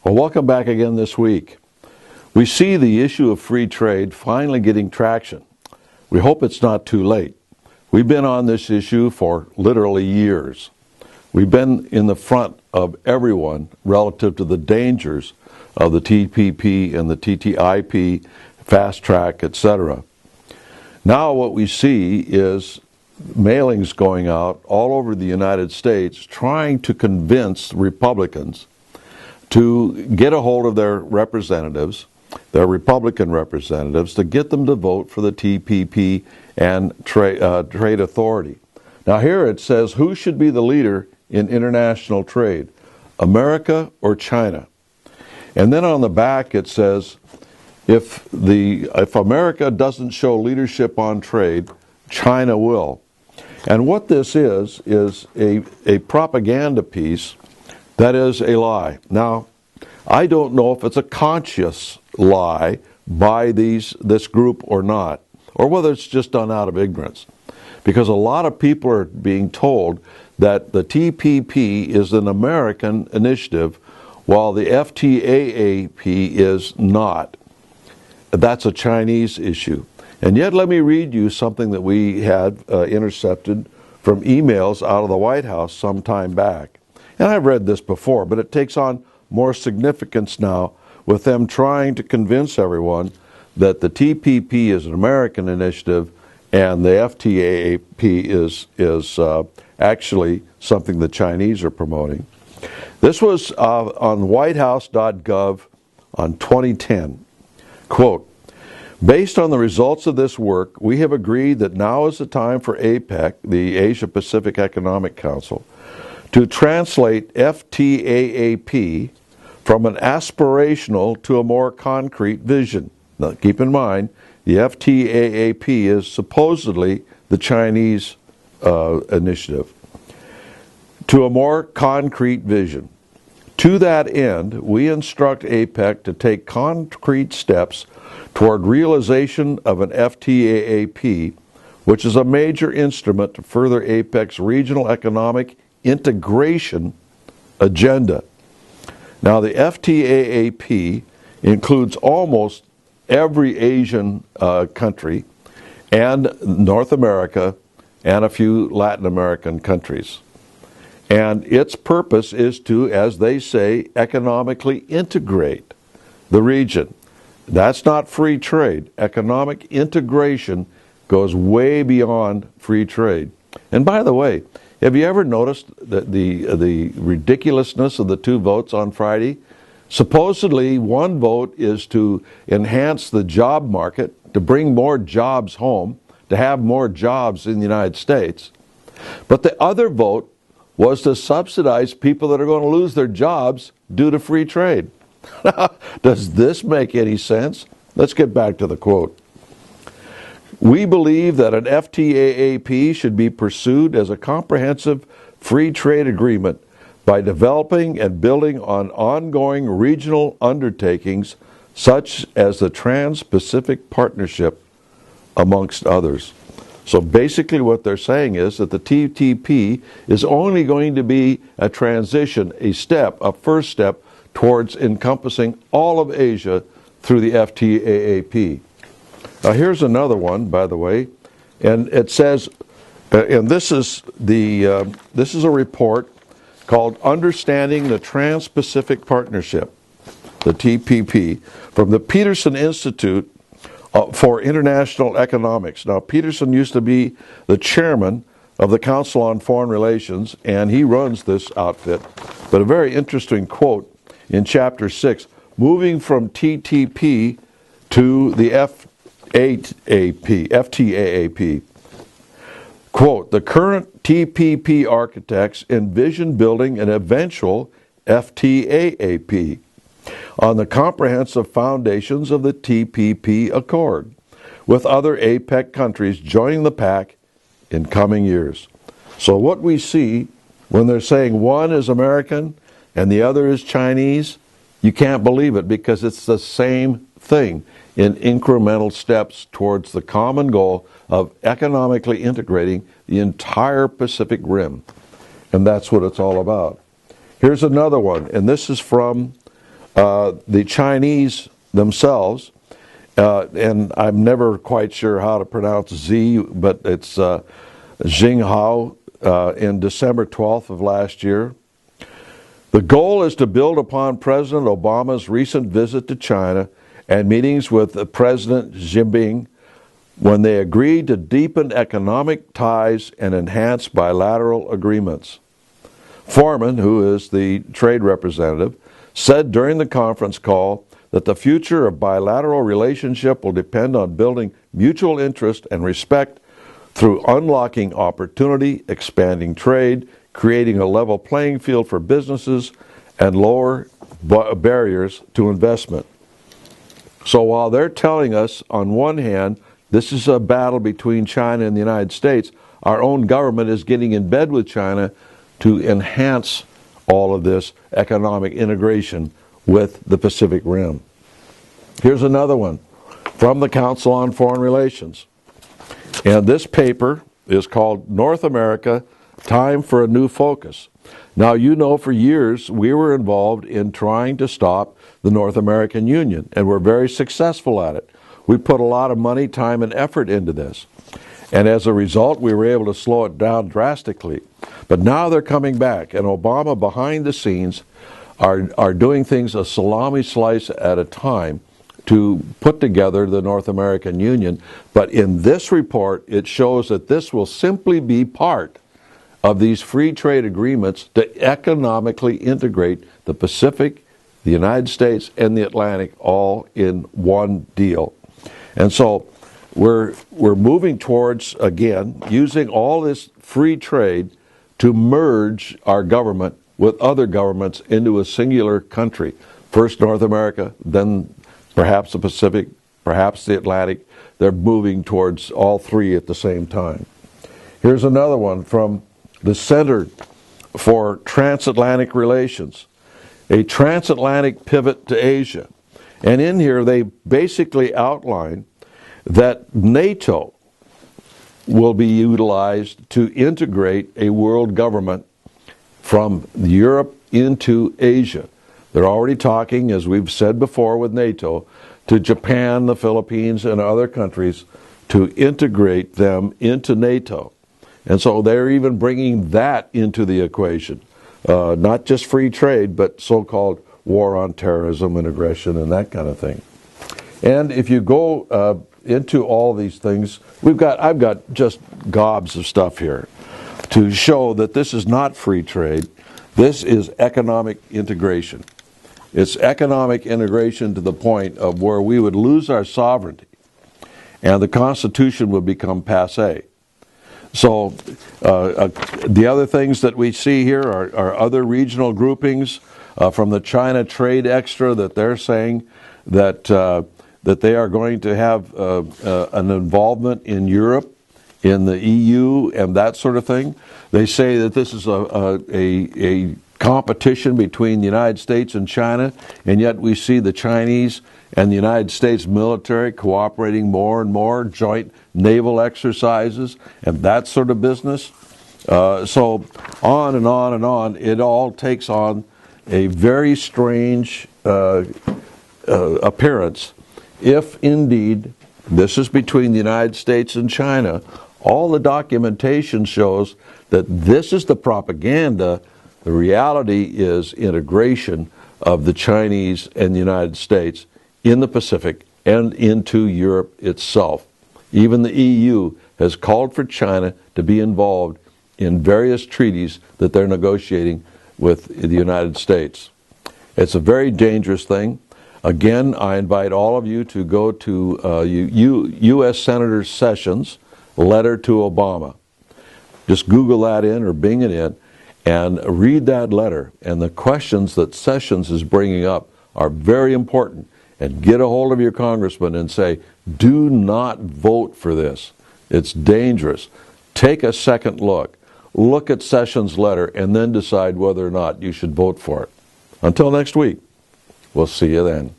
Well, welcome back again this week. We see the issue of free trade finally getting traction. We hope it's not too late. We've been on this issue for literally years. We've been in the front of everyone relative to the dangers of the TPP and the TTIP, fast track, etc. Now what we see is mailings going out all over the United States trying to convince Republicans to get a hold of their representatives, their Republican representatives, to get them to vote for the TPP and trade authority. Now here it says, who should be the leader in international trade, America or China? And then on the back it says, if America doesn't show leadership on trade, China will. And what this is a propaganda piece that is a lie. Now, I don't know if it's a conscious lie by this group or not, or whether it's just done out of ignorance. Because a lot of people are being told that the TPP is an American initiative, while the FTAAP is not. That's a Chinese issue. And yet let me read you something that we had intercepted from emails out of the White House some time back. And I've read this before, but it takes on more significance now with them trying to convince everyone that the TPP is an American initiative and the FTAAP is actually something the Chinese are promoting. This was on whitehouse.gov on 2010. Quote, based on the results of this work, we have agreed that now is the time for APEC, the Asia Pacific Economic Council, to translate FTAAP from an aspirational to a more concrete vision. Now, keep in mind, the FTAAP is supposedly the Chinese initiative. To a more concrete vision. To that end, we instruct APEC to take concrete steps toward realization of an FTAAP, which is a major instrument to further APEC's regional economic integration agenda. Now, the FTAAP includes almost every Asian country and North America and a few Latin American countries. And its purpose is to, as they say, economically integrate the region. That's not free trade. Economic integration goes way beyond free trade. And by the way, have you ever noticed the ridiculousness of the two votes on Friday? Supposedly, one vote is to enhance the job market, to bring more jobs home, to have more jobs in the United States. But the other vote was to subsidize people that are going to lose their jobs due to free trade. Does this make any sense? Let's get back to the quote. We believe that an FTAAP should be pursued as a comprehensive free trade agreement by developing and building on ongoing regional undertakings such as the Trans-Pacific Partnership, amongst others. So basically what they're saying is that the TPP is only going to be a transition, a first step towards encompassing all of Asia through the FTAAP. Now here's another one, by the way, and it says, and this is a report called Understanding the Trans-Pacific Partnership, the TPP, from the Peterson Institute for International Economics. Now, Peterson used to be the chairman of the Council on Foreign Relations, and he runs this outfit. But a very interesting quote in Chapter 6, moving from TTP to the FTAAP. Quote, the current TPP architects envision building an eventual FTAAP on the comprehensive foundations of the TPP Accord, with other APEC countries joining the pact in coming years. So what we see when they're saying one is American and the other is Chinese, you can't believe it because it's the same thing in incremental steps towards the common goal of economically integrating the entire Pacific Rim. And that's what it's all about. Here's another one, and this is from the Chinese themselves, and I'm never quite sure how to pronounce Z, but it's Xinghao in December 12th of last year. The goal is to build upon President Obama's recent visit to China and meetings with President Xi Jinping when they agreed to deepen economic ties and enhance bilateral agreements. Foreman, who is the trade representative, said during the conference call that the future of bilateral relationship will depend on building mutual interest and respect through unlocking opportunity, expanding trade, creating a level playing field for businesses, and lower barriers to investment. So while they're telling us, on one hand, this is a battle between China and the United States, our own government is getting in bed with China to enhance all of this economic integration with the Pacific Rim. Here's another one from the Council on Foreign Relations. And this paper is called North America, Time for a New Focus. Now, you know, for years we were involved in trying to stop the North American Union, and we're very successful at it. We put a lot of money, time, and effort into this. And as a result, we were able to slow it down drastically. But now they're coming back, and Obama, behind the scenes, are doing things a salami slice at a time to put together the North American Union. But in this report, it shows that this will simply be part of these free trade agreements to economically integrate the Pacific, the United States, and the Atlantic all in one deal. And so we're moving towards, again, using all this free trade to merge our government with other governments into a singular country. First North America, then perhaps the Pacific, perhaps the Atlantic. They're moving towards all three at the same time. Here's another one from the Center for Transatlantic Relations, a transatlantic pivot to Asia. And in here they basically outline that NATO will be utilized to integrate a world government from Europe into Asia. They're already talking, as we've said before with NATO, to Japan, the Philippines, and other countries to integrate them into NATO. And so they're even bringing that into the equation. Not just free trade, but so-called war on terrorism and aggression and that kind of thing. And if you go into all these things, I've got just gobs of stuff here to show that this is not free trade. This is economic integration. It's economic integration to the point of where we would lose our sovereignty and the Constitution would become passé. So the other things that we see here are other regional groupings from the China Trade Extra that they're saying that they are going to have an involvement in Europe, in the EU, and that sort of thing. They say that this is a competition between the United States and China, and yet we see the Chinese and the United States military cooperating more and more, joint naval exercises, and that sort of business. So on and on and on, it all takes on a very strange appearance. If indeed this is between the United States and China, all the documentation shows that this is the propaganda. The reality is integration of the Chinese and the United States in the Pacific and into Europe itself. Even the EU has called for China to be involved in various treaties that they're negotiating with the United States. It's a very dangerous thing. Again, I invite all of you to go to U.S. Senator Sessions' letter to Obama. Just Google that in or Bing it in and read that letter. And the questions that Sessions is bringing up are very important. And get a hold of your congressman and say, do not vote for this. It's dangerous. Take a second look. Look at Sessions' letter and then decide whether or not you should vote for it. Until next week, we'll see you then.